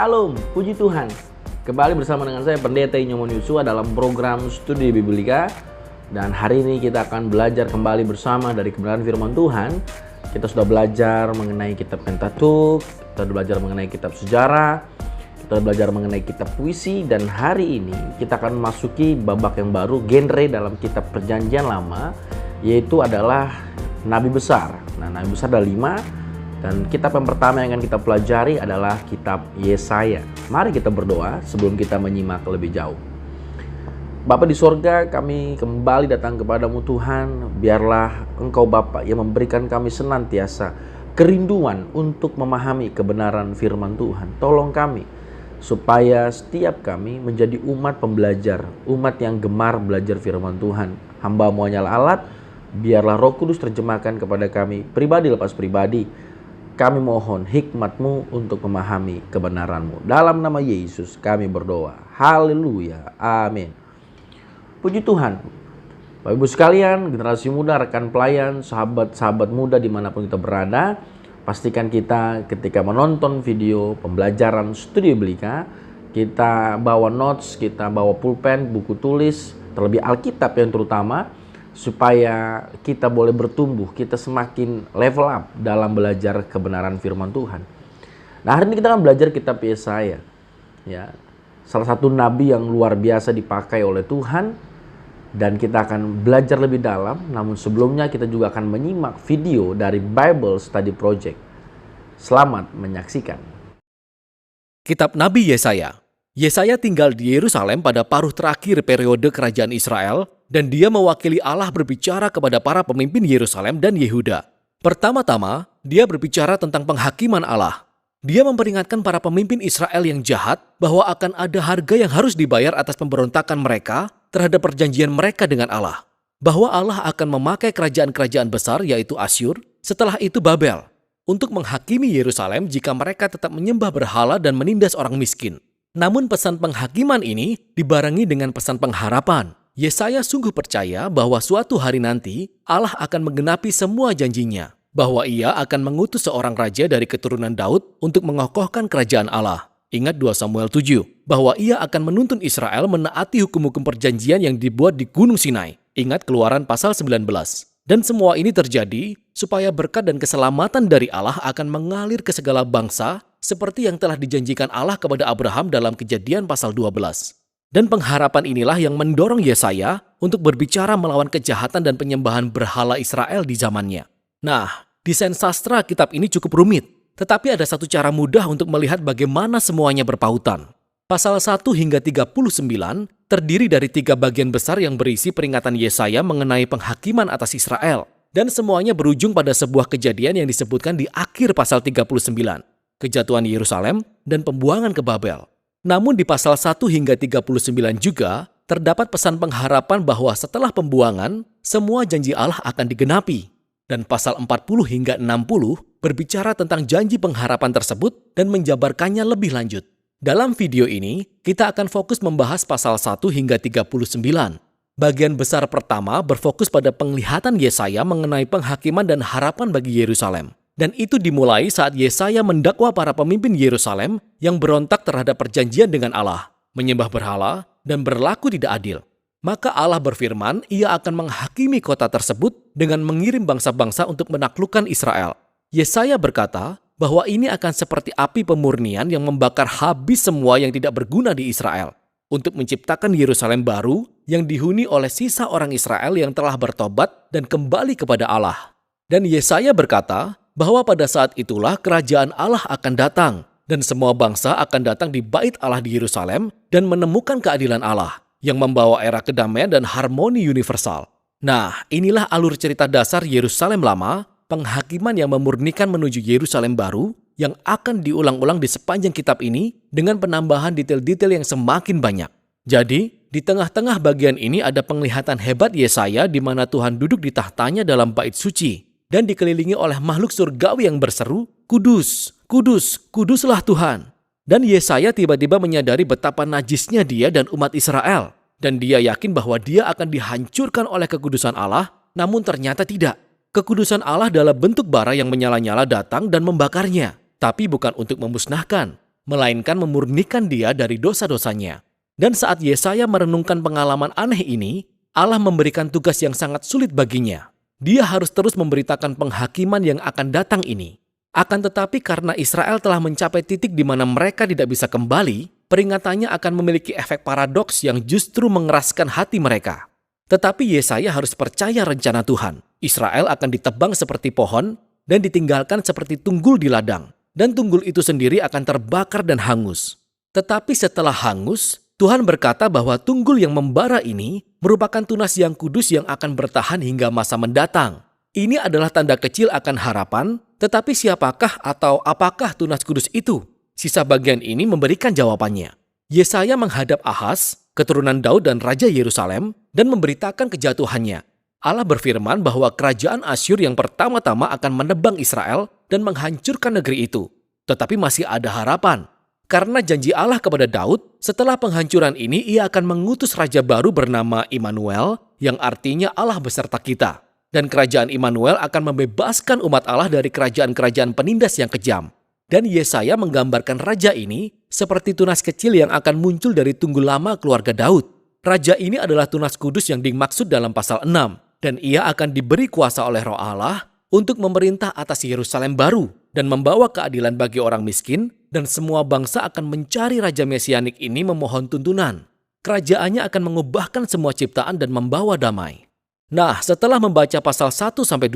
Shalom, puji Tuhan. Kembali bersama dengan saya Pendeta Inyomon Yusua dalam program Studi Biblika. Dan hari ini kita akan belajar kembali bersama dari kebenaran firman Tuhan. Kita sudah belajar mengenai kitab Pentateuch, kita sudah belajar mengenai kitab sejarah, kita sudah belajar mengenai kitab puisi. Dan hari ini kita akan memasuki babak yang baru, genre dalam kitab Perjanjian Lama, yaitu adalah Nabi Besar. Nah, Nabi Besar ada 5. Dan kitab yang pertama yang akan kita pelajari adalah kitab Yesaya. Mari kita berdoa sebelum kita menyimak lebih jauh. Bapa di sorga, kami kembali datang kepadamu Tuhan. Biarlah Engkau Bapa yang memberikan kami senantiasa kerinduan untuk memahami kebenaran firman Tuhan. Tolong kami supaya setiap kami menjadi umat pembelajar, umat yang gemar belajar firman Tuhan. Hamba-Mu hanyalah alat, biarlah Roh Kudus terjemahkan kepada kami pribadi lepas pribadi. Kami mohon hikmat-Mu untuk memahami kebenaran-Mu. Dalam nama Yesus kami berdoa. Haleluya. Amin. Puji Tuhan. Bapak Ibu sekalian, generasi muda, rekan pelayan, sahabat-sahabat muda dimanapun kita berada, pastikan kita ketika menonton video pembelajaran studi Biblika, kita bawa notes, kita bawa pulpen, buku tulis, terlebih Alkitab yang terutama, supaya kita boleh bertumbuh, kita semakin level up dalam belajar kebenaran firman Tuhan. Nah, hari ini kita akan belajar kitab Yesaya. Ya, salah satu nabi yang luar biasa dipakai oleh Tuhan, dan kita akan belajar lebih dalam. Namun sebelumnya kita juga akan menyimak video dari Bible Study Project. Selamat menyaksikan. Kitab Nabi Yesaya. Yesaya tinggal di Yerusalem pada paruh terakhir periode kerajaan Israel, dan dia mewakili Allah berbicara kepada para pemimpin Yerusalem dan Yehuda. Pertama-tama, dia berbicara tentang penghakiman Allah. Dia memperingatkan para pemimpin Israel yang jahat bahwa akan ada harga yang harus dibayar atas pemberontakan mereka terhadap perjanjian mereka dengan Allah. Bahwa Allah akan memakai kerajaan-kerajaan besar, yaitu Asyur, setelah itu Babel, untuk menghakimi Yerusalem jika mereka tetap menyembah berhala dan menindas orang miskin. Namun pesan penghakiman ini dibarengi dengan pesan pengharapan. Yesaya sungguh percaya bahwa suatu hari nanti Allah akan menggenapi semua janjinya, bahwa Ia akan mengutus seorang raja dari keturunan Daud untuk mengokohkan kerajaan Allah. Ingat 2 Samuel 7, bahwa Ia akan menuntun Israel menaati hukum-hukum perjanjian yang dibuat di Gunung Sinai. Ingat Keluaran pasal 19. Dan semua ini terjadi supaya berkat dan keselamatan dari Allah akan mengalir ke segala bangsa seperti yang telah dijanjikan Allah kepada Abraham dalam Kejadian pasal 12. Dan pengharapan inilah yang mendorong Yesaya untuk berbicara melawan kejahatan dan penyembahan berhala Israel di zamannya. Nah, desain sastra kitab ini cukup rumit, tetapi ada satu cara mudah untuk melihat bagaimana semuanya berpautan. Pasal 1 hingga 39 terdiri dari 3 bagian besar yang berisi peringatan Yesaya mengenai penghakiman atas Israel. Dan semuanya berujung pada sebuah kejadian yang disebutkan di akhir pasal 39. Kejatuhan Yerusalem dan pembuangan ke Babel. Namun di pasal 1 hingga 39 juga terdapat pesan pengharapan bahwa setelah pembuangan, semua janji Allah akan digenapi. Dan pasal 40 hingga 60 berbicara tentang janji pengharapan tersebut dan menjabarkannya lebih lanjut. Dalam video ini, kita akan fokus membahas pasal 1 hingga 39. Bagian besar pertama berfokus pada penglihatan Yesaya mengenai penghakiman dan harapan bagi Yerusalem. Dan itu dimulai saat Yesaya mendakwa para pemimpin Yerusalem yang berontak terhadap perjanjian dengan Allah, menyembah berhala, dan berlaku tidak adil. Maka Allah berfirman, Ia akan menghakimi kota tersebut dengan mengirim bangsa-bangsa untuk menaklukkan Israel. Yesaya berkata bahwa ini akan seperti api pemurnian yang membakar habis semua yang tidak berguna di Israel, untuk menciptakan Yerusalem baru yang dihuni oleh sisa orang Israel yang telah bertobat dan kembali kepada Allah. Dan Yesaya berkata bahwa pada saat itulah kerajaan Allah akan datang, dan semua bangsa akan datang di bait Allah di Yerusalem dan menemukan keadilan Allah, yang membawa era kedamaian dan harmoni universal. Nah, inilah alur cerita dasar Yerusalem lama, penghakiman yang memurnikan menuju Yerusalem baru, yang akan diulang-ulang di sepanjang kitab ini dengan penambahan detail-detail yang semakin banyak. Jadi, di tengah-tengah bagian ini ada penglihatan hebat Yesaya di mana Tuhan duduk di tahtanya dalam bait suci, dan dikelilingi oleh makhluk surgawi yang berseru, "Kudus, kudus, kuduslah Tuhan." Dan Yesaya tiba-tiba menyadari betapa najisnya dia dan umat Israel. Dan dia yakin bahwa dia akan dihancurkan oleh kekudusan Allah, namun ternyata tidak. Kekudusan Allah dalam bentuk bara yang menyala-nyala datang dan membakarnya. Tapi bukan untuk memusnahkan, melainkan memurnikan dia dari dosa-dosanya. Dan saat Yesaya merenungkan pengalaman aneh ini, Allah memberikan tugas yang sangat sulit baginya. Dia harus terus memberitakan penghakiman yang akan datang ini. Akan tetapi karena Israel telah mencapai titik di mana mereka tidak bisa kembali, peringatannya akan memiliki efek paradoks yang justru mengeraskan hati mereka. Tetapi Yesaya harus percaya rencana Tuhan. Israel akan ditebang seperti pohon dan ditinggalkan seperti tunggul di ladang. Dan tunggul itu sendiri akan terbakar dan hangus. Tetapi setelah hangus, Tuhan berkata bahwa tunggul yang membara ini merupakan tunas yang kudus yang akan bertahan hingga masa mendatang. Ini adalah tanda kecil akan harapan, tetapi siapakah atau apakah tunas kudus itu? Sisa bagian ini memberikan jawabannya. Yesaya menghadap Ahaz, keturunan Daud dan Raja Yerusalem, dan memberitakan kejatuhannya. Allah berfirman bahwa kerajaan Asyur yang pertama-tama akan menebang Israel dan menghancurkan negeri itu. Tetapi masih ada harapan. Karena janji Allah kepada Daud, setelah penghancuran ini ia akan mengutus raja baru bernama Immanuel, yang artinya Allah beserta kita. Dan kerajaan Immanuel akan membebaskan umat Allah dari kerajaan-kerajaan penindas yang kejam. Dan Yesaya menggambarkan raja ini seperti tunas kecil yang akan muncul dari tunggul lama keluarga Daud. Raja ini adalah tunas kudus yang dimaksud dalam pasal 6. Dan ia akan diberi kuasa oleh Roh Allah untuk memerintah atas Yerusalem baru dan membawa keadilan bagi orang miskin, dan semua bangsa akan mencari Raja Mesianik ini memohon tuntunan. Kerajaannya akan mengubahkan semua ciptaan dan membawa damai. Nah, setelah membaca pasal 1-12,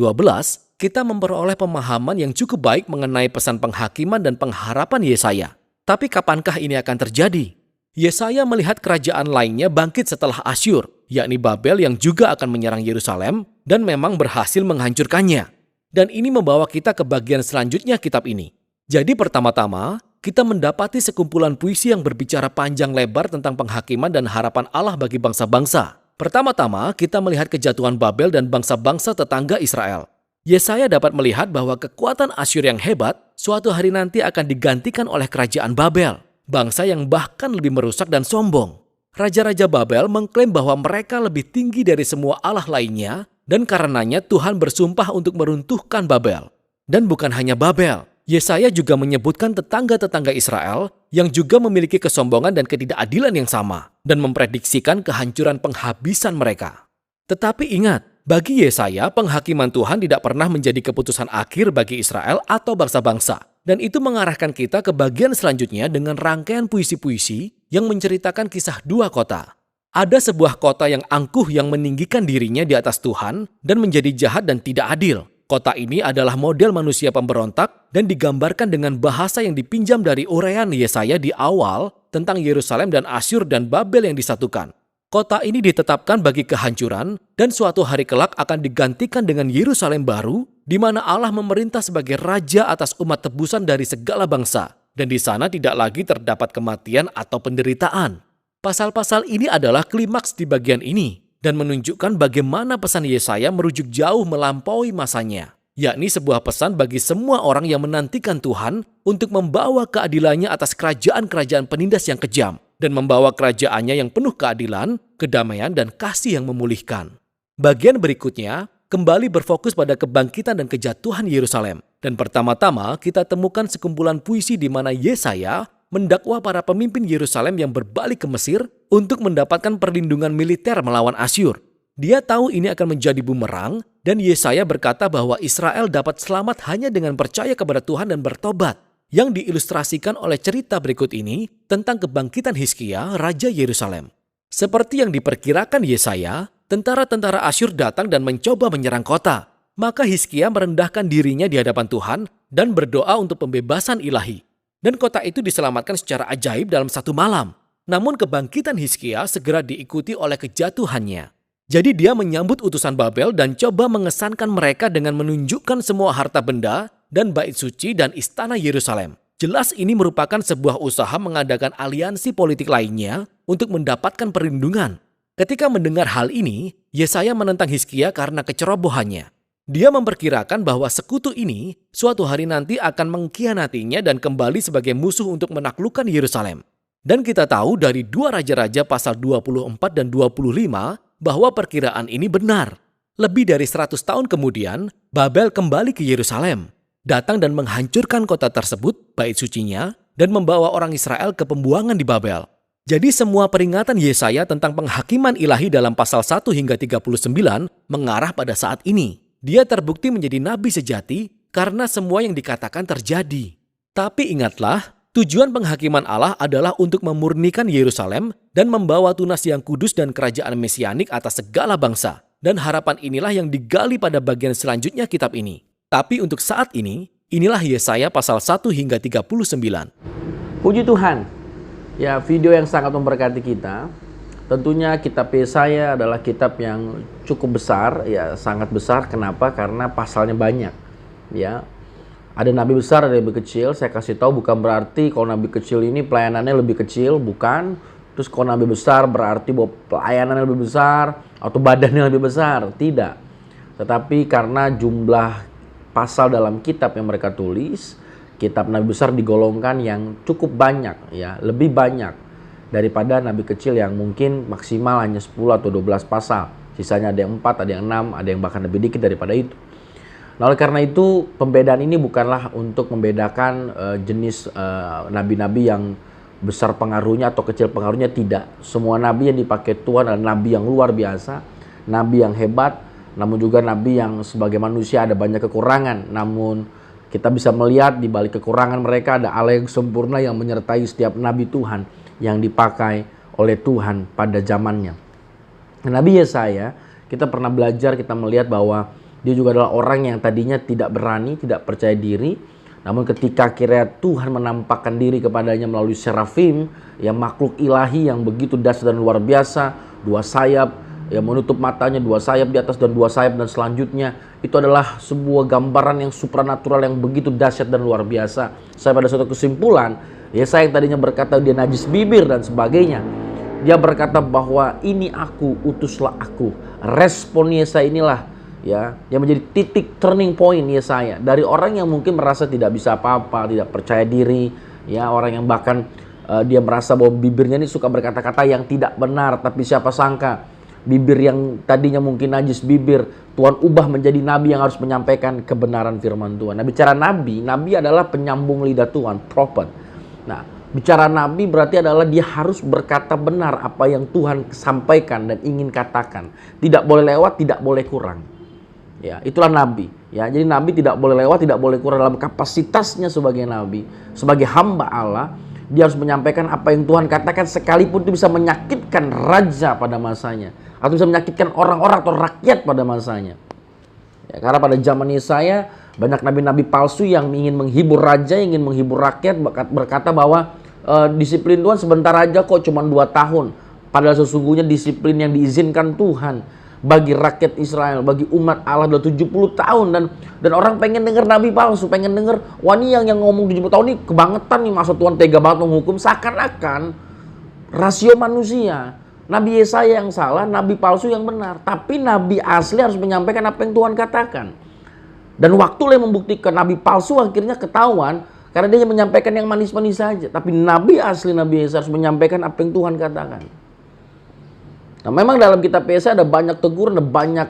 kita memperoleh pemahaman yang cukup baik mengenai pesan penghakiman dan pengharapan Yesaya. Tapi kapankah ini akan terjadi? Yesaya melihat kerajaan lainnya bangkit setelah Asyur, yakni Babel yang juga akan menyerang Yerusalem dan memang berhasil menghancurkannya. Dan ini membawa kita ke bagian selanjutnya kitab ini. Jadi pertama-tama, kita mendapati sekumpulan puisi yang berbicara panjang lebar tentang penghakiman dan harapan Allah bagi bangsa-bangsa. Pertama-tama, kita melihat kejatuhan Babel dan bangsa-bangsa tetangga Israel. Yesaya dapat melihat bahwa kekuatan Asyur yang hebat suatu hari nanti akan digantikan oleh kerajaan Babel. Bangsa yang bahkan lebih merusak dan sombong. Raja-raja Babel mengklaim bahwa mereka lebih tinggi dari semua allah lainnya, dan karenanya Tuhan bersumpah untuk meruntuhkan Babel. Dan bukan hanya Babel, Yesaya juga menyebutkan tetangga-tetangga Israel yang juga memiliki kesombongan dan ketidakadilan yang sama, dan memprediksikan kehancuran penghabisan mereka. Tetapi ingat, bagi Yesaya, penghakiman Tuhan tidak pernah menjadi keputusan akhir bagi Israel atau bangsa-bangsa. Dan itu mengarahkan kita ke bagian selanjutnya dengan rangkaian puisi-puisi yang menceritakan kisah dua kota. Ada sebuah kota yang angkuh yang meninggikan dirinya di atas Tuhan dan menjadi jahat dan tidak adil. Kota ini adalah model manusia pemberontak dan digambarkan dengan bahasa yang dipinjam dari uraian Yesaya di awal tentang Yerusalem dan Asyur dan Babel yang disatukan. Kota ini ditetapkan bagi kehancuran dan suatu hari kelak akan digantikan dengan Yerusalem baru, di mana Allah memerintah sebagai raja atas umat tebusan dari segala bangsa, dan di sana tidak lagi terdapat kematian atau penderitaan. Pasal-pasal ini adalah klimaks di bagian ini, dan menunjukkan bagaimana pesan Yesaya merujuk jauh melampaui masanya, yakni sebuah pesan bagi semua orang yang menantikan Tuhan untuk membawa keadilannya atas kerajaan-kerajaan penindas yang kejam, dan membawa kerajaannya yang penuh keadilan, kedamaian, dan kasih yang memulihkan. Bagian berikutnya kembali berfokus pada kebangkitan dan kejatuhan Yerusalem. Dan pertama-tama kita temukan sekumpulan puisi di mana Yesaya mendakwa para pemimpin Yerusalem yang berbalik ke Mesir untuk mendapatkan perlindungan militer melawan Asyur. Dia tahu ini akan menjadi bumerang, dan Yesaya berkata bahwa Israel dapat selamat hanya dengan percaya kepada Tuhan dan bertobat, yang diilustrasikan oleh cerita berikut ini tentang kebangkitan Hizkia, Raja Yerusalem. Seperti yang diperkirakan Yesaya, tentara-tentara Asyur datang dan mencoba menyerang kota. Maka Hizkia merendahkan dirinya di hadapan Tuhan dan berdoa untuk pembebasan ilahi. Dan kota itu diselamatkan secara ajaib dalam satu malam. Namun kebangkitan Hizkia segera diikuti oleh kejatuhannya. Jadi dia menyambut utusan Babel dan coba mengesankan mereka dengan menunjukkan semua harta benda dan bait suci dan istana Yerusalem. Jelas ini merupakan sebuah usaha mengadakan aliansi politik lainnya untuk mendapatkan perlindungan. Ketika mendengar hal ini, Yesaya menentang Hizkia karena kecerobohannya. Dia memperkirakan bahwa sekutu ini suatu hari nanti akan mengkhianatinya dan kembali sebagai musuh untuk menaklukkan Yerusalem. Dan kita tahu dari 2 Raja-Raja pasal 24 dan 25 bahwa perkiraan ini benar. Lebih dari 100 tahun kemudian, Babel kembali ke Yerusalem, datang dan menghancurkan kota tersebut, bait sucinya, dan membawa orang Israel ke pembuangan di Babel. Jadi semua peringatan Yesaya tentang penghakiman ilahi dalam pasal 1 hingga 39 mengarah pada saat ini. Dia terbukti menjadi nabi sejati karena semua yang dikatakan terjadi. Tapi ingatlah, tujuan penghakiman Allah adalah untuk memurnikan Yerusalem dan membawa tunas yang kudus dan kerajaan mesianik atas segala bangsa. Dan harapan inilah yang digali pada bagian selanjutnya kitab ini. Tapi untuk saat ini, inilah Yesaya pasal 1 hingga 39. Puji Tuhan. Ya, video yang sangat memberkati kita. Tentunya kitab Yesaya adalah kitab yang cukup besar, ya sangat besar. Kenapa? Karena pasalnya banyak. Ya, ada nabi besar, ada nabi kecil. Saya kasih tahu bukan berarti kalau nabi kecil ini pelayanannya lebih kecil, bukan. Terus kalau nabi besar berarti bahwa pelayanannya lebih besar atau badannya lebih besar, tidak. Tetapi karena jumlah pasal dalam kitab yang mereka tulis, kitab nabi besar digolongkan yang cukup banyak, ya, lebih banyak daripada nabi kecil yang mungkin maksimal hanya 10 atau 12 pasal. Sisanya ada yang 4, ada yang 6, ada yang bahkan lebih dikit daripada itu. Nah, oleh karena itu pembedaan ini bukanlah untuk membedakan jenis nabi-nabi yang besar pengaruhnya atau kecil pengaruhnya, tidak. Semua nabi yang dipakai Tuhan adalah nabi yang luar biasa, nabi yang hebat, namun juga nabi yang sebagai manusia ada banyak kekurangan. Namun kita bisa melihat di balik kekurangan mereka ada Allah yang sempurna yang menyertai setiap nabi Tuhan yang dipakai oleh Tuhan pada zamannya. Nabi Yesaya, kita pernah belajar, kita melihat bahwa dia juga adalah orang yang tadinya tidak berani, tidak percaya diri. Namun ketika akhirnya Tuhan menampakkan diri kepadanya melalui serafim, yang makhluk ilahi yang begitu dahsyat dan luar biasa, 2 sayap, yang menutup matanya, 2 sayap di atas dan 2 sayap dan selanjutnya, itu adalah sebuah gambaran yang supranatural yang begitu dahsyat dan luar biasa. Saya pada suatu kesimpulan, Yesaya yang tadinya berkata dia najis bibir dan sebagainya, dia berkata bahwa ini aku, utuslah aku. Respon Yesaya inilah, ya, yang menjadi titik turning point Yesaya dari orang yang mungkin merasa tidak bisa apa-apa, tidak percaya diri, ya, orang yang bahkan dia merasa bahwa bibirnya ini suka berkata-kata yang tidak benar, tapi siapa sangka bibir yang tadinya mungkin najis bibir, Tuhan ubah menjadi nabi yang harus menyampaikan kebenaran firman Tuhan. Nah, bicara nabi, nabi adalah penyambung lidah Tuhan, prophet. Nah, bicara nabi berarti adalah dia harus berkata benar apa yang Tuhan sampaikan dan ingin katakan. Tidak boleh lewat, tidak boleh kurang. Ya, itulah nabi. Ya, jadi nabi tidak boleh lewat, tidak boleh kurang dalam kapasitasnya sebagai nabi, sebagai hamba Allah. Dia harus menyampaikan apa yang Tuhan katakan, sekalipun itu bisa menyakitkan raja pada masanya, atau bisa menyakitkan orang-orang atau rakyat pada masanya. Ya, karena pada zaman Yesaya banyak nabi-nabi palsu yang ingin menghibur raja, ingin menghibur rakyat, berkata bahwa disiplin Tuhan sebentar aja kok, cuma 2 tahun. Padahal sesungguhnya disiplin yang diizinkan Tuhan bagi rakyat Israel, bagi umat Allah adalah 70 tahun. Dan orang pengen dengar nabi palsu, pengen dengar, wah ini yang ngomong 70 tahun ini kebangetan nih, masa Tuhan tega banget menghukum. Seakan-akan rasio manusia, nabi Yesaya yang salah, nabi palsu yang benar. Tapi nabi asli harus menyampaikan apa yang Tuhan katakan. Dan waktu yang membuktikan nabi palsu akhirnya ketahuan, karena dia menyampaikan yang manis-manis saja. Tapi nabi asli, nabi Yesaya harus menyampaikan apa yang Tuhan katakan. Nah, memang dalam kitab Yesaya ada banyak teguran, ada banyak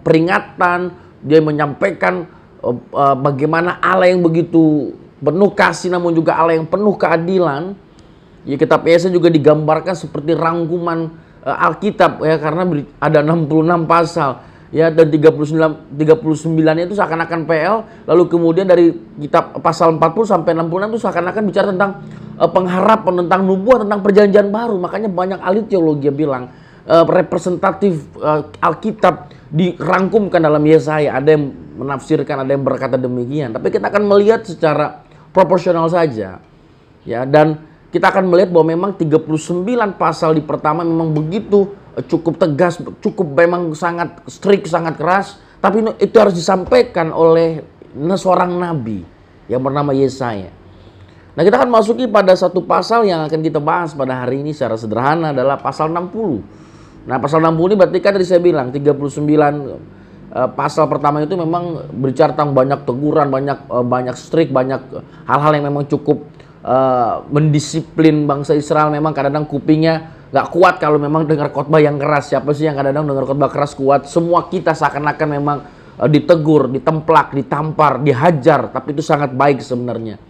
peringatan. Dia menyampaikan bagaimana Allah yang begitu penuh kasih, namun juga Allah yang penuh keadilan. Ya, kitab Yesaya juga digambarkan seperti rangkuman Alkitab, ya, karena ada 66 pasal, ya, dan 39 itu seakan-akan PL. Lalu kemudian dari kitab pasal 40 sampai 66 itu seakan-akan bicara tentang pengharapan, tentang nubuat, tentang perjanjian baru. Makanya banyak ahli teologi bilang representatif Alkitab dirangkumkan dalam Yesaya. Ada yang menafsirkan, ada yang berkata demikian. Tapi kita akan melihat secara proporsional saja, ya, dan kita akan melihat bahwa memang 39 pasal di pertama memang begitu cukup tegas, cukup memang sangat strict, sangat keras. Tapi itu harus disampaikan oleh seorang nabi yang bernama Yesaya. Nah, kita akan masuki pada satu pasal yang akan kita bahas pada hari ini secara sederhana, adalah pasal 60. Nah, pasal 60 ini berarti kan tadi saya bilang 39 pasal pertama itu memang berbicara tentang banyak teguran, banyak strict, banyak hal-hal yang memang cukup mendisiplin bangsa Israel. Memang kadang-kadang kupingnya nggak kuat kalau memang dengar khotbah yang keras. Siapa sih yang kadang-kadang dengar khotbah keras kuat? Semua kita seakan-akan memang ditegur, ditemplak, ditampar, dihajar, tapi itu sangat baik sebenarnya.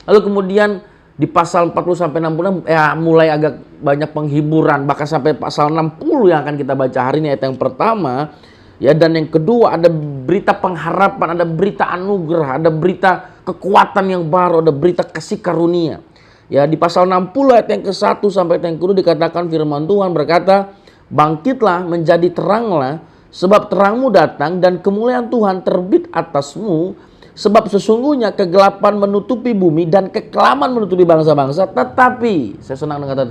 Lalu kemudian Di pasal 40 sampai 60 ya mulai agak banyak penghiburan, bahkan sampai pasal 60 yang akan kita baca hari ini ayat yang pertama ya, dan yang kedua ada berita pengharapan, ada berita anugerah, ada berita kekuatan yang baru, ada berita kasih karunia. Ya, di pasal 60 ayat yang ke-1 sampai yang kedua dikatakan firman Tuhan berkata, "Bangkitlah menjadi teranglah, sebab terangmu datang dan kemuliaan Tuhan terbit atasmu. Sebab sesungguhnya kegelapan menutupi bumi dan kekelaman menutupi bangsa-bangsa. Tetapi," saya senang dengan kata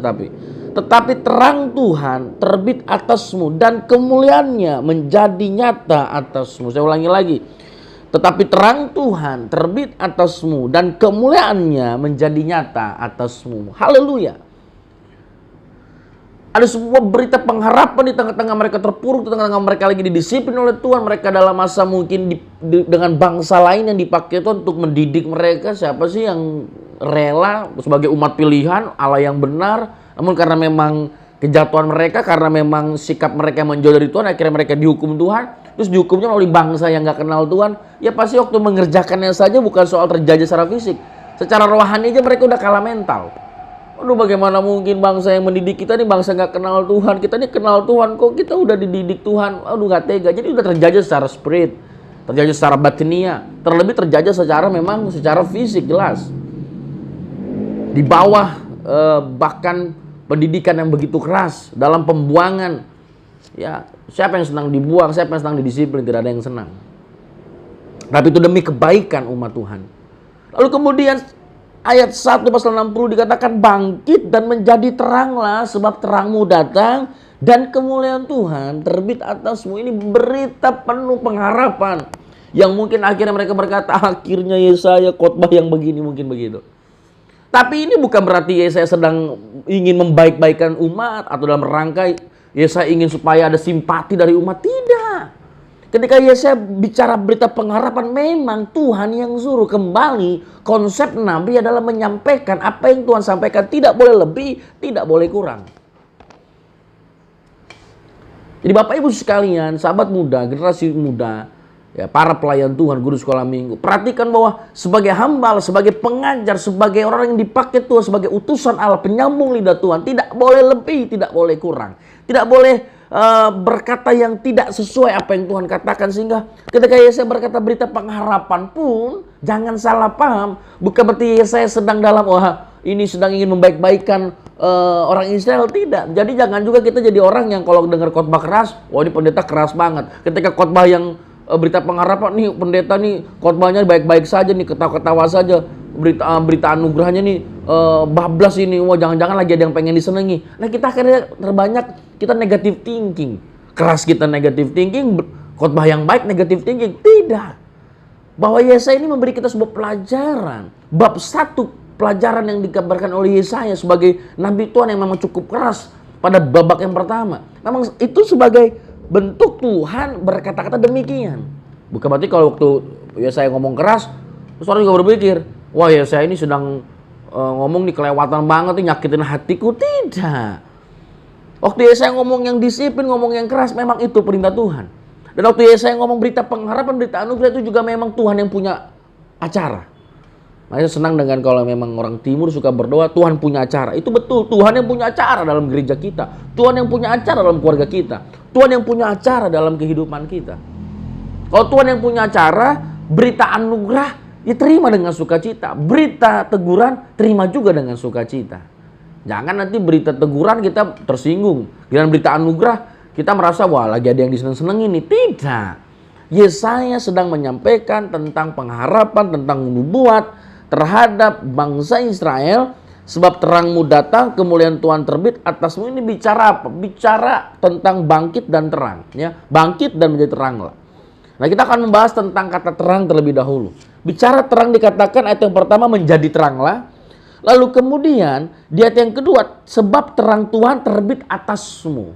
tetapi terang Tuhan terbit atasmu dan kemuliaannya menjadi nyata atasmu. Saya ulangi lagi. Tetapi terang Tuhan terbit atasmu dan kemuliaannya menjadi nyata atasmu. Haleluya. Ada sebuah berita pengharapan di tengah-tengah mereka terpuruk, di tengah-tengah mereka lagi didisiplin oleh Tuhan. Mereka dalam masa mungkin dengan bangsa lain yang dipakai Tuhan untuk mendidik mereka. Siapa sih yang rela sebagai umat pilihan Allah yang benar, namun karena memang kejatuhan mereka, karena memang sikap mereka yang menjauh dari Tuhan, akhirnya mereka dihukum Tuhan. Terus dihukumnya oleh bangsa yang gak kenal Tuhan. Ya pasti waktu mengerjakannya saja bukan soal terjajah secara fisik, secara rohani aja mereka udah kalah mental. Aduh, bagaimana mungkin bangsa yang mendidik kita nih bangsa gak kenal Tuhan. Kita nih kenal Tuhan, kok kita udah dididik Tuhan. Aduh, gak tega. Jadi udah terjajah secara spirit, terjajah secara batinia, terlebih terjajah secara memang secara fisik jelas. Di bawah bahkan pendidikan yang begitu keras, dalam pembuangan. Ya, siapa yang senang dibuang, siapa yang senang didisiplin, tidak ada yang senang. Tapi itu demi kebaikan umat Tuhan. Lalu kemudian ayat 1 pasal 60 dikatakan, "Bangkit dan menjadi teranglah, sebab terangmu datang dan kemuliaan Tuhan terbit atasmu." Ini berita penuh pengharapan. Yang mungkin akhirnya mereka berkata, akhirnya Yesaya khotbah yang begini, mungkin begitu. Tapi ini bukan berarti Yesaya sedang ingin membaik-baikan umat atau dalam rangka Yesaya ingin supaya ada simpati dari umat. Tidak. Ketika Yesaya bicara berita pengharapan, memang Tuhan yang suruh. Kembali, konsep Nabi adalah menyampaikan apa yang Tuhan sampaikan. Tidak boleh lebih, tidak boleh kurang. Jadi Bapak Ibu sekalian, sahabat muda, generasi muda, ya, para pelayan Tuhan, guru sekolah minggu, perhatikan bahwa sebagai hamba, sebagai pengajar, sebagai orang yang dipakai Tuhan, sebagai utusan Allah, penyambung lidah Tuhan, tidak boleh lebih, tidak boleh kurang. Tidak boleh berkata yang tidak sesuai apa yang Tuhan katakan. Sehingga ketika Yesaya berkata berita pengharapan pun jangan salah paham, bukan berarti Yesaya sedang dalam ini sedang ingin membaik-baikan orang Israel. Tidak. Jadi jangan juga kita jadi orang yang kalau dengar khotbah keras, wah ini pendeta keras banget. Ketika khotbah yang berita pengharapan, nih pendeta nih khotbahnya baik-baik saja nih, ketawa-ketawa saja, berita anugerahnya nih bablas ini, wah jangan-jangan lagi ada yang pengen disenangi. Nah, kita akhirnya terbanyak kita negative thinking. Keras kita negative thinking, khotbah yang baik negative thinking. Tidak. Bahwa Yesaya ini memberi kita sebuah pelajaran. Bab 1 pelajaran yang dikabarkan oleh Yesaya sebagai nabi Tuhan yang memang cukup keras pada babak yang pertama. Memang itu sebagai bentuk Tuhan berkata-kata demikian. Bukan berarti kalau waktu Yesaya ngomong keras, terus orang juga berpikir, wah Yesaya ini sedang ngomong nih kelewatan banget nih, nyakitin hatiku. Tidak. Waktu Yesaya ngomong yang disiplin, ngomong yang keras, memang itu perintah Tuhan. Dan waktu Yesaya ngomong berita pengharapan, berita anugerah, itu juga memang Tuhan yang punya acara. Saya senang dengan kalau memang orang timur suka berdoa, Tuhan punya acara. Itu betul, Tuhan yang punya acara dalam gereja kita. Tuhan yang punya acara dalam keluarga kita. Tuhan yang punya acara dalam kehidupan kita. Kalau Tuhan yang punya acara, berita anugerah, ya terima dengan sukacita. Berita teguran, terima juga dengan sukacita. Jangan nanti berita teguran kita tersinggung. Dengan berita anugerah, kita merasa, wah lagi ada yang diseneng-seneng ini. Tidak. Yesaya sedang menyampaikan tentang pengharapan, tentang nubuat terhadap bangsa Israel. Sebab terangmu datang, kemuliaan Tuhan terbit atasmu. Ini bicara apa? Bicara tentang bangkit dan terang. Ya, bangkit dan menjadi teranglah. Nah, kita akan membahas tentang kata terang terlebih dahulu. Bicara terang dikatakan ayat yang pertama menjadi teranglah. Lalu kemudian di ayat yang kedua, sebab terang Tuhan terbit atasmu.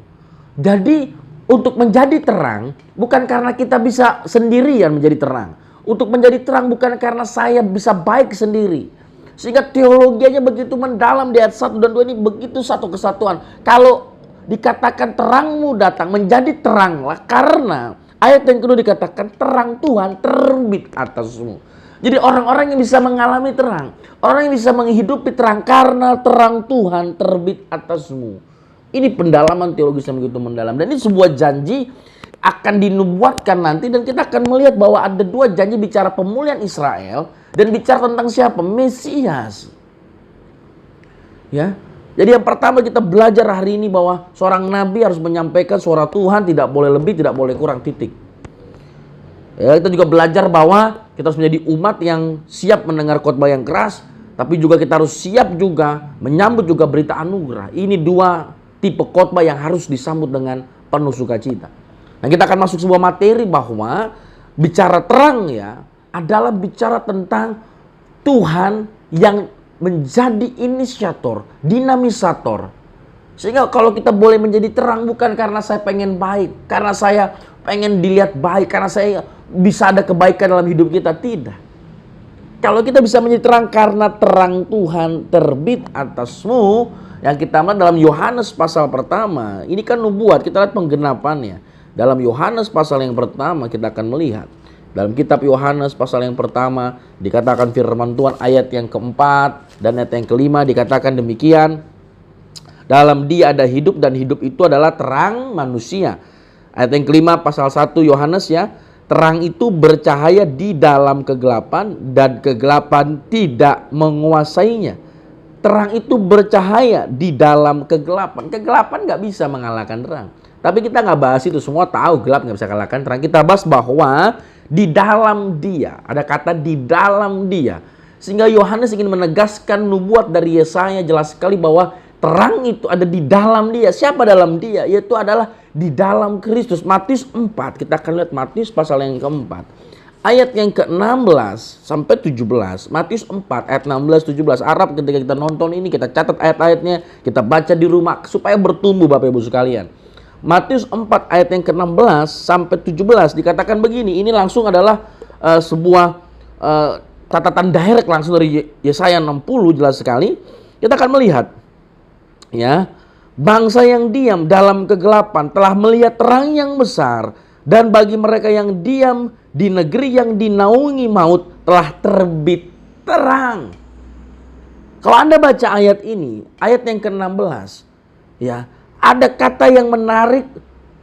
Jadi untuk menjadi terang bukan karena kita bisa sendirian menjadi terang. Untuk menjadi terang bukan karena saya bisa baik sendiri. Sehingga teologianya begitu mendalam di ayat 1 dan 2 ini begitu satu kesatuan. Kalau dikatakan terangmu datang, menjadi teranglah karena ayat yang kedua dikatakan terang Tuhan terbit atasmu. Jadi orang-orang yang bisa mengalami terang, orang yang bisa menghidupi terang karena terang Tuhan terbit atasmu. Ini pendalaman teologis yang begitu mendalam. Dan ini sebuah janji akan dinubuatkan nanti, dan kita akan melihat bahwa ada dua janji bicara pemulihan Israel dan bicara tentang siapa? Mesias. Ya. Jadi yang pertama kita belajar hari ini bahwa seorang nabi harus menyampaikan suara Tuhan, tidak boleh lebih, tidak boleh kurang, titik. Ya, kita juga belajar bahwa kita harus menjadi umat yang siap mendengar khotbah yang keras, tapi juga kita harus siap juga menyambut juga berita anugerah. Ini dua tipe khotbah yang harus disambut dengan penuh sukacita. Nah, kita akan masuk sebuah materi bahwa bicara terang ya adalah bicara tentang Tuhan yang menjadi inisiator, dinamisator. Sehingga kalau kita boleh menjadi terang bukan karena saya pengen baik, karena saya pengen dilihat baik, karena saya bisa ada kebaikan dalam hidup kita, tidak. Kalau kita bisa menjadi terang karena terang Tuhan terbit atasmu, yang kita melihat dalam Yohanes pasal pertama, ini kan nubuat, kita lihat penggenapannya. Dalam Yohanes pasal yang pertama kita akan melihat. Dalam kitab Yohanes pasal yang pertama dikatakan firman Tuhan ayat yang keempat dan ayat yang kelima dikatakan demikian. Dalam Dia ada hidup dan hidup itu adalah terang manusia. Ayat yang kelima pasal 1 Yohanes ya. Terang itu bercahaya di dalam kegelapan dan kegelapan tidak menguasainya. Terang itu bercahaya di dalam kegelapan. Kegelapan gak bisa mengalahkan terang. Tapi kita gak bahas itu, semua tahu gelap gak bisa kalahkan terang. Kita bahas bahwa di dalam Dia, ada kata di dalam Dia. Sehingga Yohanes ingin menegaskan nubuat dari Yesaya jelas sekali bahwa terang itu ada di dalam Dia. Siapa dalam Dia? Yaitu adalah di dalam Kristus. Matius 4, kita akan lihat Matius pasal yang keempat. Ayat yang ke-16 sampai 17. Matius 4 ayat 16-17. Arab ketika kita nonton ini, kita catat ayat-ayatnya, kita baca di rumah supaya bertumbuh Bapak Ibu sekalian. Matius 4 ayat yang ke-16 sampai 17 dikatakan begini. Ini langsung adalah sebuah catatan direct langsung dari Yesaya 60, jelas sekali. Kita akan melihat ya, bangsa yang diam dalam kegelapan telah melihat terang yang besar, dan bagi mereka yang diam di negeri yang dinaungi maut telah terbit terang. Kalau Anda baca ayat ini, ayat yang ke-16 ya, ada kata yang menarik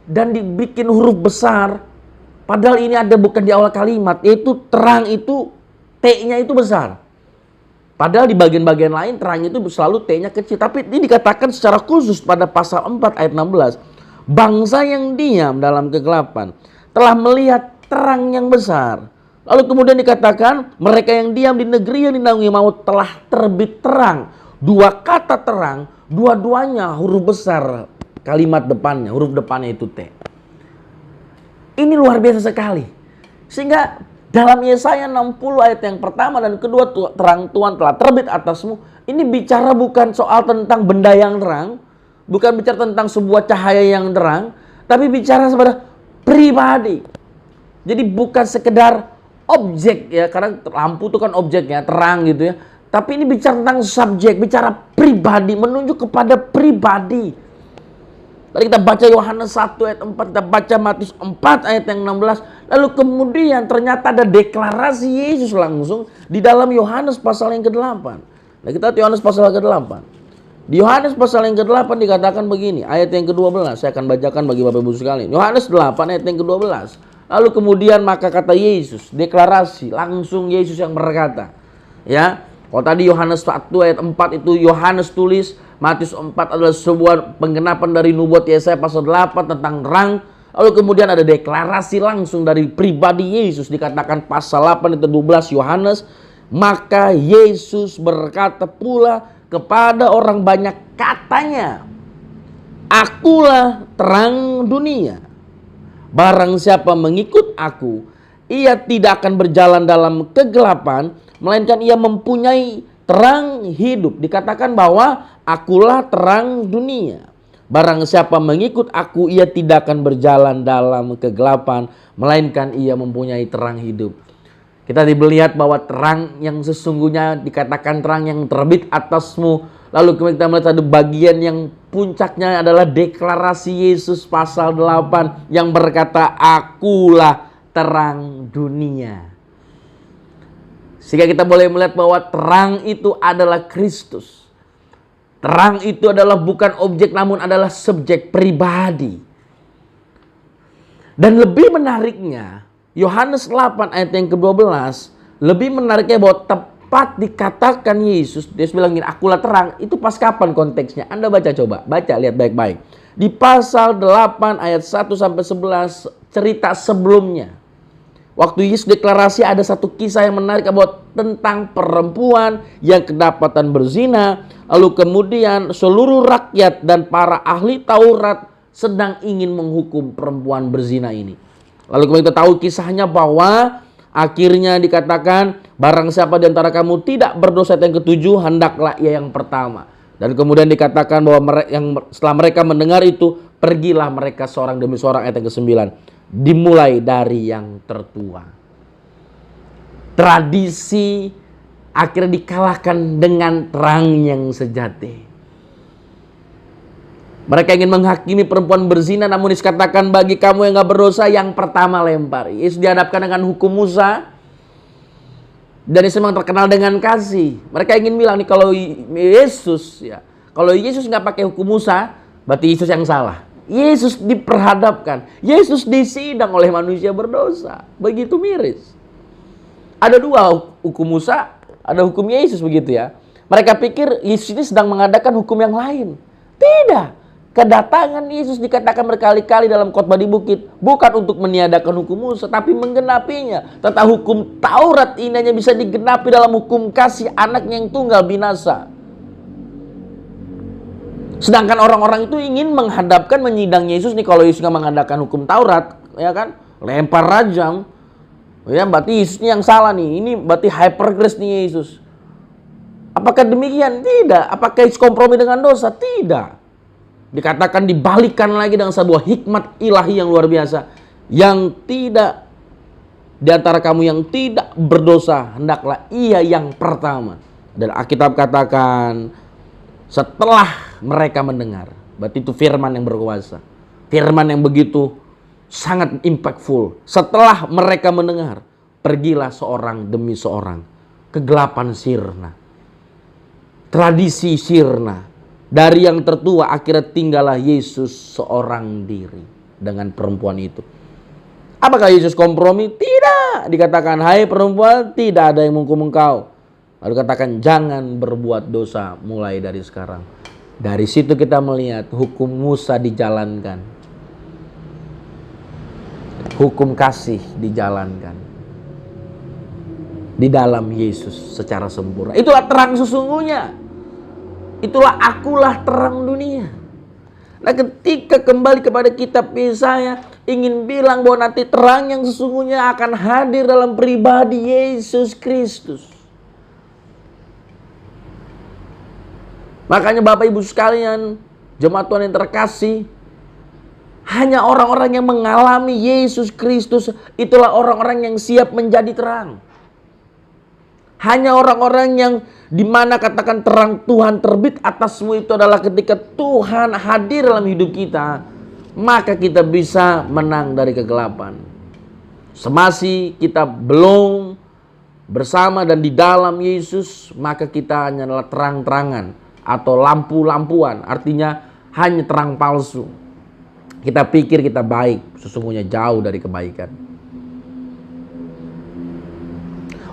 dan dibikin huruf besar. Padahal ini ada bukan di awal kalimat, yaitu terang itu T-nya itu besar. Padahal di bagian-bagian lain terang itu selalu T-nya kecil. Tapi ini dikatakan secara khusus pada pasal 4 ayat 16. Bangsa yang diam dalam kegelapan telah melihat terang yang besar. Lalu kemudian dikatakan mereka yang diam di negeri yang dinaungi maut telah terbit terang. Dua kata terang, dua-duanya huruf besar kalimat depannya, huruf depannya itu T. Ini luar biasa sekali. Sehingga dalam Yesaya 60 ayat yang pertama dan kedua, terang Tuhan telah terbit atasmu. Ini bicara bukan soal tentang benda yang terang, bukan bicara tentang sebuah cahaya yang terang, tapi bicara kepada pribadi. Jadi bukan sekedar objek ya, karena lampu itu kan objeknya, terang gitu ya. Tapi ini bicara tentang subjek, bicara pribadi, menunjuk kepada pribadi. Tadi kita baca Yohanes 1 ayat 4, kita baca Matius 4 ayat yang 16. Lalu kemudian ternyata ada deklarasi Yesus langsung di dalam Yohanes pasal yang ke-8. Nah, kita lihat Yohanes pasal ke-8. Di Yohanes pasal yang ke-8 dikatakan begini, ayat yang ke-12. Saya akan bacakan bagi Bapak Ibu sekalian. Yohanes 8 ayat yang ke-12. Lalu kemudian maka kata Yesus, deklarasi, langsung Yesus yang berkata. Ya, kalau tadi Yohanes 1 ayat 4 itu Yohanes tulis, Matius 4 adalah sebuah penggenapan dari nubuat Yesaya pasal 8 tentang terang. Lalu kemudian ada deklarasi langsung dari pribadi Yesus, dikatakan pasal 8 itu 12 Yohanes. Maka Yesus berkata pula kepada orang banyak, katanya, akulah terang dunia. Barang siapa mengikut aku, ia tidak akan berjalan dalam kegelapan, melainkan ia mempunyai terang hidup. Dikatakan bahwa akulah terang dunia. Barang siapa mengikut aku, ia tidak akan berjalan dalam kegelapan, melainkan ia mempunyai terang hidup. Kita melihat bahwa terang yang sesungguhnya dikatakan terang yang terbit atasmu. Lalu kita melihat ada bagian yang puncaknya adalah deklarasi Yesus pasal 8 yang berkata, akulah terang dunia. Sehingga kita boleh melihat bahwa terang itu adalah Kristus. Terang itu adalah bukan objek namun adalah subjek pribadi. Dan lebih menariknya, Yohanes 8 ayat yang ke-12, lebih menariknya bahwa tepat dikatakan Yesus, dia bilang gini, akulah terang, itu pas kapan konteksnya? Anda baca coba, baca lihat baik-baik. Di pasal 8 ayat 1-11, cerita sebelumnya. Waktu Yesus deklarasi ada satu kisah yang menarik bahwa tentang perempuan yang kedapatan berzina. Lalu kemudian seluruh rakyat dan para ahli Taurat sedang ingin menghukum perempuan berzina ini. Lalu kemudian kita tahu kisahnya bahwa akhirnya dikatakan barang siapa di antara kamu tidak berdosa, yang ketujuh hendaklah ia yang pertama. Dan kemudian dikatakan bahwa setelah mereka mendengar itu, pergilah mereka seorang demi seorang, ayat yang ke-9. Dimulai dari yang tertua. Tradisi akhirnya dikalahkan dengan terang yang sejati. Mereka ingin menghakimi perempuan berzina, namun dikatakan bagi kamu yang gak berdosa, yang pertama lempar. Yesus dihadapkan dengan hukum Musa. Dan Yesus memang terkenal dengan kasih. Mereka ingin bilang nih, kalau Yesus gak pakai hukum Musa, berarti Yesus yang salah. Yesus diperhadapkan, Yesus disidang oleh manusia berdosa. Begitu miris. Ada dua hukum Musa, ada hukum Yesus, begitu ya. Mereka pikir Yesus ini sedang mengadakan hukum yang lain. Tidak. Kedatangan Yesus dikatakan berkali-kali dalam khotbah di bukit bukan untuk meniadakan hukum Musa, tapi menggenapinya. Tentang hukum Taurat ini hanya bisa digenapi dalam hukum kasih anaknya yang tunggal binasa. Sedangkan orang-orang itu ingin menghadapkan, menyidang Yesus nih, kalau Yesus nggak mengadakan hukum Taurat, ya kan, lempar rajam, ya berarti Yesus yang salah nih, ini berarti hyper grace nih Yesus. Apakah demikian? Tidak. Apakah Yesus kompromi dengan dosa? Tidak. Dikatakan dibalikkan lagi dengan sebuah hikmat ilahi yang luar biasa, yang tidak di antara kamu yang tidak berdosa hendaklah ia yang pertama. Dan Alkitab katakan setelah mereka mendengar, berarti itu firman yang berkuasa, firman yang begitu sangat impactful. Setelah mereka mendengar, pergilah seorang demi seorang. Kegelapan sirna, tradisi sirna. Dari yang tertua akhirnya tinggallah Yesus seorang diri dengan perempuan itu. Apakah Yesus kompromi? Tidak. Dikatakan, hai perempuan, tidak ada yang menghukum engkau. Lalu katakan, jangan berbuat dosa mulai dari sekarang. Dari situ kita melihat hukum Musa dijalankan. Hukum kasih dijalankan. Di dalam Yesus secara sempurna. Itulah terang sesungguhnya. Itulah akulah terang dunia. Nah, ketika kembali kepada kitab Yesaya, ingin bilang bahwa nanti terang yang sesungguhnya akan hadir dalam pribadi Yesus Kristus. Makanya Bapak Ibu sekalian, jemaat Tuhan yang terkasih, hanya orang-orang yang mengalami Yesus Kristus, itulah orang-orang yang siap menjadi terang. Hanya orang-orang yang dimana katakan terang Tuhan terbit atasmu itu adalah ketika Tuhan hadir dalam hidup kita, maka kita bisa menang dari kegelapan. Semasi kita belum bersama dan di dalam Yesus, maka kita hanyalah terang-terangan atau lampu-lampuan, artinya hanya terang palsu. Kita pikir kita baik, sesungguhnya jauh dari kebaikan.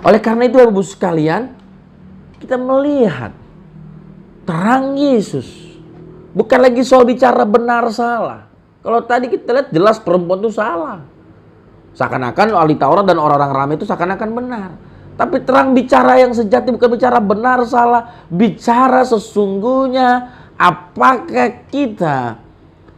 Oleh karena itu Bapak Ibu sekalian, kita melihat terang Yesus. Bukan lagi soal bicara benar salah. Kalau tadi kita lihat jelas perempuan itu salah. Seakan-akan ahli Taurat dan orang-orang ramai itu seakan-akan benar. Tapi terang bicara yang sejati bukan bicara benar salah. Bicara sesungguhnya apakah kita,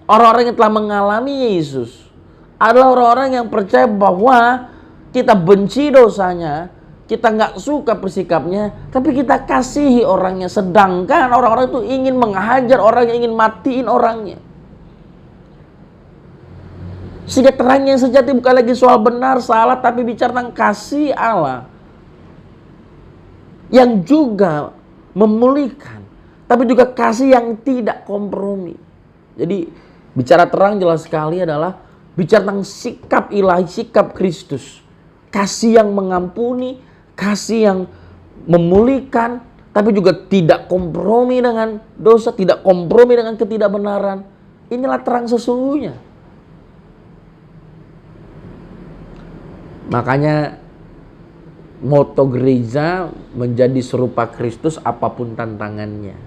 orang-orang yang telah mengalami Yesus, adalah orang-orang yang percaya bahwa kita benci dosanya, kita nggak suka bersikapnya, tapi kita kasihi orangnya. Sedangkan orang-orang itu ingin menghajar orangnya, ingin matiin orangnya. Sehingga terang yang sejati bukan lagi soal benar salah, tapi bicara tentang kasih Allah yang juga memulihkan, tapi juga kasih yang tidak kompromi. Jadi bicara terang jelas sekali adalah bicara tentang sikap ilahi, sikap Kristus, kasih yang mengampuni, Kasih yang memulihkan, tapi juga tidak kompromi dengan dosa, tidak kompromi dengan ketidakbenaran. Inilah terang sesungguhnya. Makanya moto gereja menjadi serupa Kristus apapun tantangannya.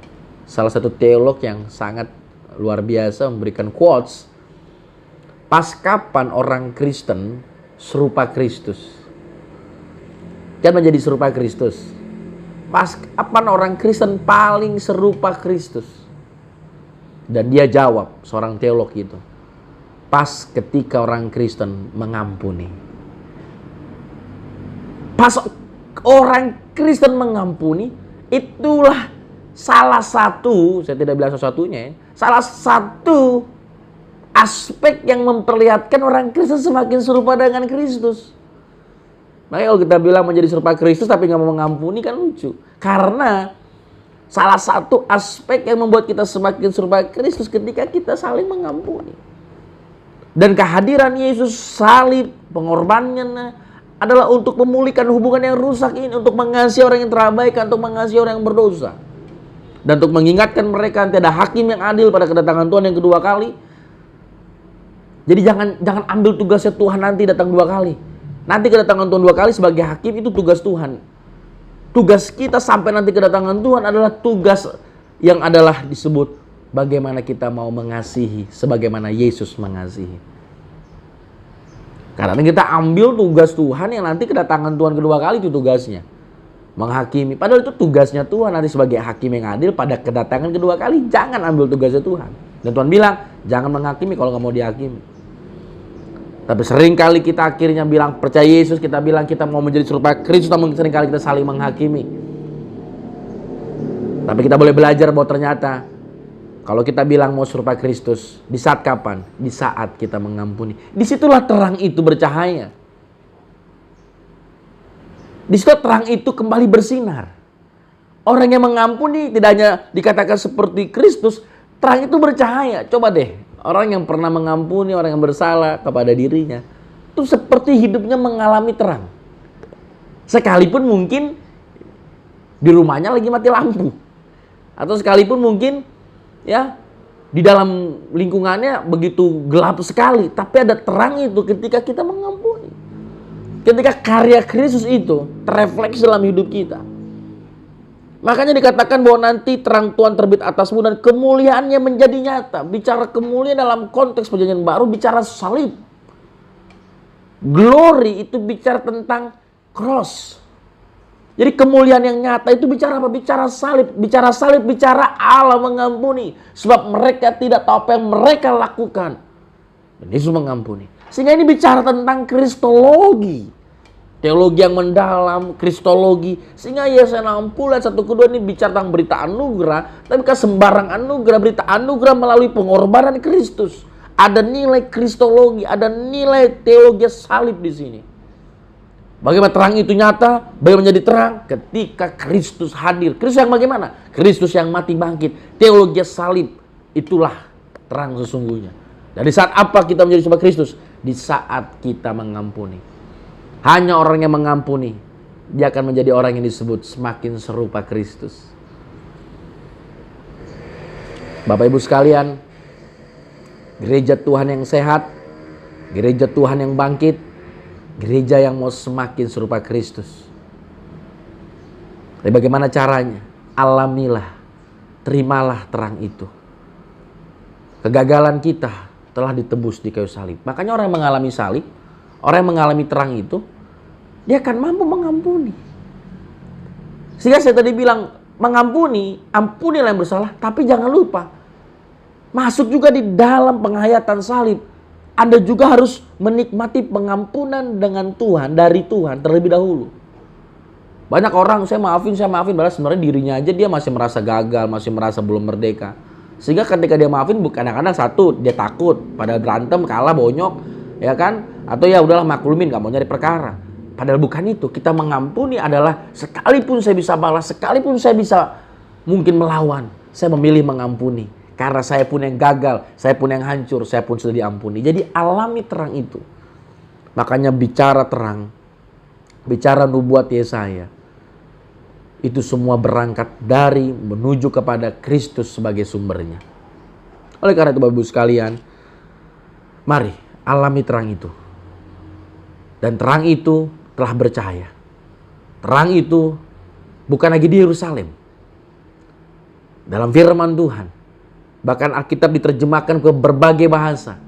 Salah satu teolog yang sangat luar biasa memberikan quotes, pas kapan orang Kristen serupa Kristus? Kan menjadi serupa Kristus. Pas kapan orang Kristen paling serupa Kristus? Dan dia jawab, seorang teolog itu, pas ketika orang Kristen mengampuni. Pas orang Kristen mengampuni, itulah salah satu, saya tidak bilang satu-satunya ya, salah satu aspek yang memperlihatkan orang Kristen semakin serupa dengan Kristus. Makanya kalau kita bilang menjadi serupa Kristus tapi nggak mau mengampuni kan lucu. Karena salah satu aspek yang membuat kita semakin serupa Kristus ketika kita saling mengampuni. Dan kehadiran Yesus, salib, pengorbanannya adalah untuk memulihkan hubungan yang rusak ini, untuk mengasihi orang yang terabaikan, untuk mengasihi orang yang berdosa. Dan untuk mengingatkan mereka tidak ada hakim yang adil pada kedatangan Tuhan yang kedua kali. Jadi jangan ambil tugasnya Tuhan nanti datang dua kali. Nanti kedatangan Tuhan dua kali sebagai hakim itu tugas Tuhan. Tugas kita sampai nanti kedatangan Tuhan adalah tugas yang adalah disebut bagaimana kita mau mengasihi sebagaimana Yesus mengasihi. Karena kita ambil tugas Tuhan yang nanti kedatangan Tuhan kedua kali itu tugasnya. Menghakimi. Padahal itu tugasnya Tuhan nanti sebagai hakim yang adil pada kedatangan kedua kali. Jangan ambil tugasnya Tuhan. Dan Tuhan bilang, jangan menghakimi kalau nggak mau dihakimi. Tapi sering kali kita akhirnya bilang percaya Yesus, kita bilang kita mau menjadi serupa Kristus, namun sering kali kita saling menghakimi. Tapi kita boleh belajar bahwa ternyata kalau kita bilang mau serupa Kristus, di saat kapan? Di saat kita mengampuni. Disitulah terang itu bercahaya. Disitulah terang itu kembali bersinar. Orang yang mengampuni tidak hanya dikatakan seperti Kristus, terang itu bercahaya. Coba deh, orang yang pernah mengampuni orang yang bersalah kepada dirinya, itu seperti hidupnya mengalami terang. Sekalipun mungkin di rumahnya lagi mati lampu. Atau sekalipun mungkin ya di dalam lingkungannya begitu gelap sekali. Tapi ada terang itu ketika kita mengampuni. Ketika karya Kristus itu terrefleksi dalam hidup kita. Makanya dikatakan bahwa nanti terang Tuhan terbit atasmu dan kemuliaannya menjadi nyata. Bicara kemuliaan dalam konteks perjanjian baru bicara salib. Glory itu bicara tentang cross. Jadi kemuliaan yang nyata itu bicara apa? Bicara salib. Bicara salib, bicara Allah mengampuni. Sebab mereka tidak tahu apa yang mereka lakukan. Dan Yesus mengampuni. Sehingga ini bicara tentang kristologi. Teologi yang mendalam, kristologi. Sehingga Yesaya 60 ayat 1-2 ini bicara tentang berita anugerah. Tapi bukan sembarang anugerah. Berita anugerah melalui pengorbanan Kristus. Ada nilai kristologi, ada nilai teologi salib di sini. Bagaimana terang itu nyata? Bagaimana menjadi terang? Ketika Kristus hadir. Kristus yang bagaimana? Kristus yang mati bangkit. Teologi salib. Itulah terang sesungguhnya. Dan di saat apa kita menjadi serupa Kristus? Di saat kita mengampuni. Hanya orang yang mengampuni, dia akan menjadi orang yang disebut semakin serupa Kristus. Bapak Ibu sekalian, gereja Tuhan yang sehat, gereja Tuhan yang bangkit, gereja yang mau semakin serupa Kristus. Tapi bagaimana caranya? Alamilah, terimalah terang itu. Kegagalan kita telah ditebus di kayu salib. Makanya orang yang mengalami salib, orang yang mengalami terang itu, dia akan mampu mengampuni. Sehingga saya tadi bilang, mengampuni, ampunilah yang bersalah, tapi jangan lupa, masuk juga di dalam penghayatan salib. Anda juga harus menikmati pengampunan dengan Tuhan, dari Tuhan terlebih dahulu. Banyak orang, saya maafin, padahal sebenarnya dirinya aja dia masih merasa gagal, masih merasa belum merdeka. Sehingga ketika dia maafin, kadang-kadang satu, dia takut, pada berantem, kalah, bonyok, ya kan? Atau ya udahlah maklumin, gak mau nyari perkara. Padahal bukan itu. Kita mengampuni adalah sekalipun saya bisa balas, sekalipun saya bisa mungkin melawan, saya memilih mengampuni. Karena saya pun yang gagal, saya pun yang hancur, saya pun sudah diampuni. Jadi alami terang itu. Makanya bicara terang bicara nubuat Yesaya, itu semua berangkat dari menuju kepada Kristus sebagai sumbernya. Oleh karena itu Bapak Ibu sekalian, mari alami terang itu. Dan terang itu telah bercahaya. Terang itu bukan lagi di Yerusalem. Dalam firman Tuhan, bahkan Alkitab diterjemahkan ke berbagai bahasa.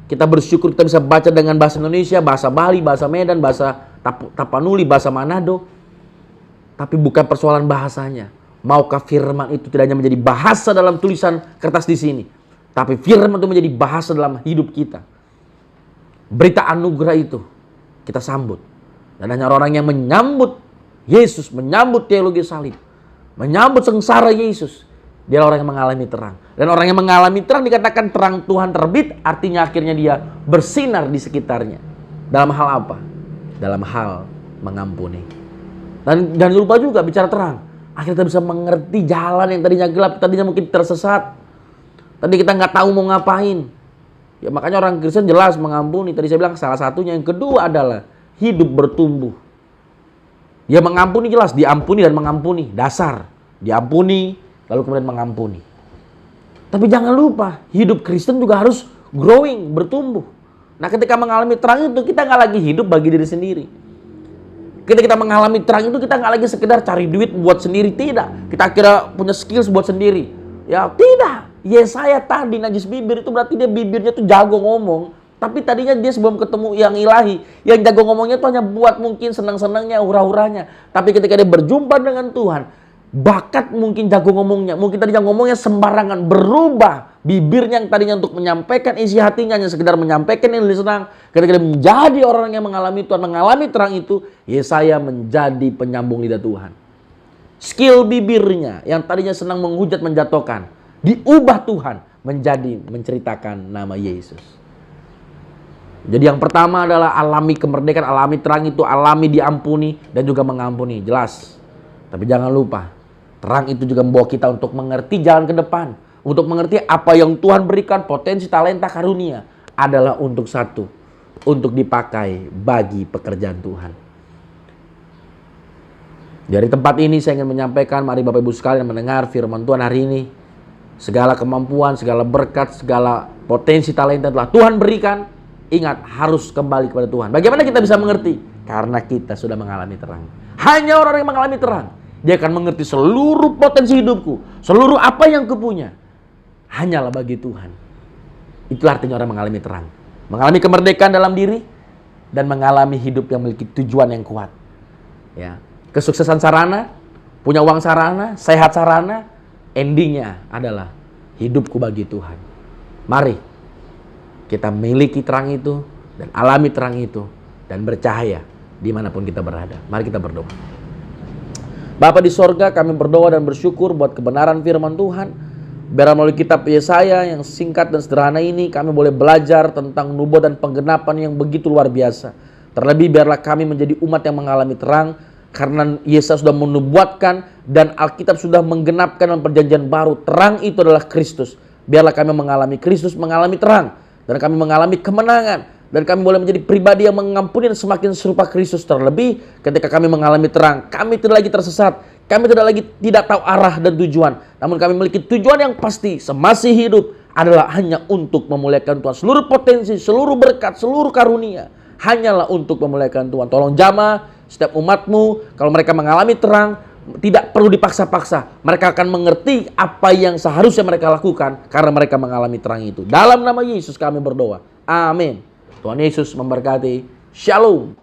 Kita bersyukur kita bisa baca dengan bahasa Indonesia, bahasa Bali, bahasa Medan, bahasa Tapanuli, bahasa Manado. Tapi bukan persoalan bahasanya. Maukah firman itu tidak hanya menjadi bahasa dalam tulisan kertas di sini, tapi firman itu menjadi bahasa dalam hidup kita. Berita anugerah itu kita sambut. Dan hanya orang yang menyambut Yesus, menyambut teologi salib, menyambut sengsara Yesus, dia orang yang mengalami terang. Dan orang yang mengalami terang dikatakan terang Tuhan terbit, artinya akhirnya dia bersinar di sekitarnya. Dalam hal apa? Dalam hal mengampuni. Dan jangan lupa juga bicara terang. Akhirnya kita bisa mengerti jalan yang tadinya gelap, tadinya mungkin tersesat. Tadi kita nggak tahu mau ngapain. Ya makanya orang Kristen jelas mengampuni. Tadi saya bilang salah satunya. Yang kedua adalah hidup bertumbuh. Ya mengampuni jelas, diampuni dan mengampuni. Dasar, diampuni lalu kemudian mengampuni. Tapi jangan lupa, hidup Kristen juga harus growing, bertumbuh. Nah ketika mengalami terang itu, kita nggak lagi hidup bagi diri sendiri. Ketika kita mengalami terang itu, kita nggak lagi sekedar cari duit buat sendiri, tidak. Kita kira punya skills buat sendiri. Ya tidak. Yesaya tadi najis bibir itu berarti dia bibirnya tuh jago ngomong. Tapi tadinya dia sebelum ketemu yang ilahi, yang jago ngomongnya itu hanya buat mungkin senang-senangnya, hura-huranya. Tapi ketika dia berjumpa dengan Tuhan, bakat mungkin jago ngomongnya, mungkin tadinya ngomongnya sembarangan, berubah. Bibirnya yang tadinya untuk menyampaikan isi hatinya, hanya sekedar menyampaikan yang senang. Ketika dia menjadi orang yang mengalami Tuhan, mengalami terang itu, Yesaya menjadi penyambung lidah Tuhan. Skill bibirnya yang tadinya senang menghujat, menjatuhkan, diubah Tuhan menjadi menceritakan nama Yesus. Jadi yang pertama adalah alami kemerdekaan, alami terang itu, alami diampuni dan juga mengampuni. Jelas. Tapi jangan lupa, terang itu juga membawa kita untuk mengerti jalan ke depan. Untuk mengerti apa yang Tuhan berikan, potensi, talenta, karunia. Adalah untuk satu, untuk dipakai bagi pekerjaan Tuhan. Dari tempat ini saya ingin menyampaikan, mari Bapak Ibu sekalian mendengar firman Tuhan hari ini. Segala kemampuan, segala berkat, segala potensi, talenta telah Tuhan berikan. Ingat, harus kembali kepada Tuhan. Bagaimana kita bisa mengerti? Karena kita sudah mengalami terang. Hanya orang yang mengalami terang, dia akan mengerti seluruh potensi hidupku, seluruh apa yang kupunya, hanyalah bagi Tuhan. Itulah artinya orang mengalami terang. Mengalami kemerdekaan dalam diri, dan mengalami hidup yang memiliki tujuan yang kuat. Ya. Kesuksesan sarana, punya uang sarana, sehat sarana, endingnya adalah hidupku bagi Tuhan. Mari kita miliki terang itu dan alami terang itu dan bercahaya dimanapun kita berada. Mari kita berdoa. Bapa di sorga, kami berdoa dan bersyukur buat kebenaran firman Tuhan. Biar melalui kitab Yesaya yang singkat dan sederhana ini, kami boleh belajar tentang nubuat dan penggenapan yang begitu luar biasa. Terlebih biarlah kami menjadi umat yang mengalami terang, karena Yesaya sudah menubuatkan dan Alkitab sudah menggenapkan dalam perjanjian baru. Terang itu adalah Kristus. Biarlah kami mengalami Kristus, mengalami terang. Dan kami mengalami kemenangan. Dan kami boleh menjadi pribadi yang mengampuni dan semakin serupa Kristus. Terlebih ketika kami mengalami terang, kami tidak lagi tersesat. Kami tidak lagi tidak tahu arah dan tujuan. Namun kami memiliki tujuan yang pasti. Semasih hidup adalah hanya untuk memuliakan Tuhan. Seluruh potensi, seluruh berkat, seluruh karunia hanyalah untuk memuliakan Tuhan. Tolong jamah setiap umatmu. Kalau mereka mengalami terang, tidak perlu dipaksa-paksa. Mereka akan mengerti apa yang seharusnya mereka lakukan karena mereka mengalami terang itu. Dalam nama Yesus kami berdoa. Amin. Tuhan Yesus memberkati. Shalom.